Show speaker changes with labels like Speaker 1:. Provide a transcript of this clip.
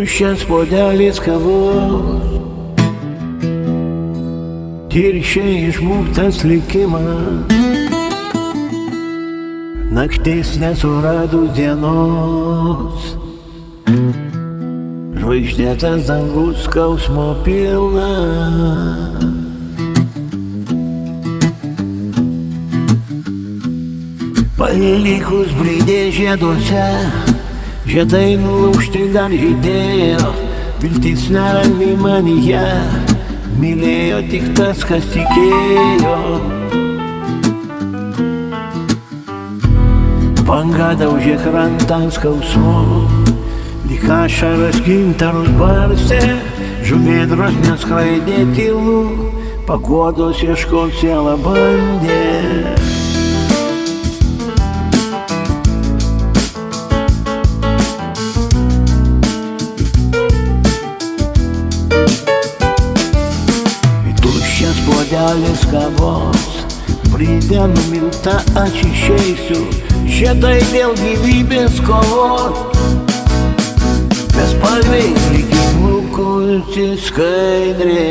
Speaker 1: tuščias puodelis kavos, tirščiai išbūktas likimas, naktis nesuradus dienos, žvaigždėtas dangus skausmo pilna. Palikus brydė žieduose, žiedai nulaužti dar žydėjo, viltis nerami manyje, mylėjo tik tas, kas tikėjo. Banga daužė krantą skausmu, lyg ašaras gintarus barstė, žuvėdros neskraidė tylų, paguodos ieškot sielą bandė. Tuščias puodelis kavos, brydė numilta aš išeisiu, žiedai dėl gyvybės kovos. Bespalviai lyg įblukusi skaidrė.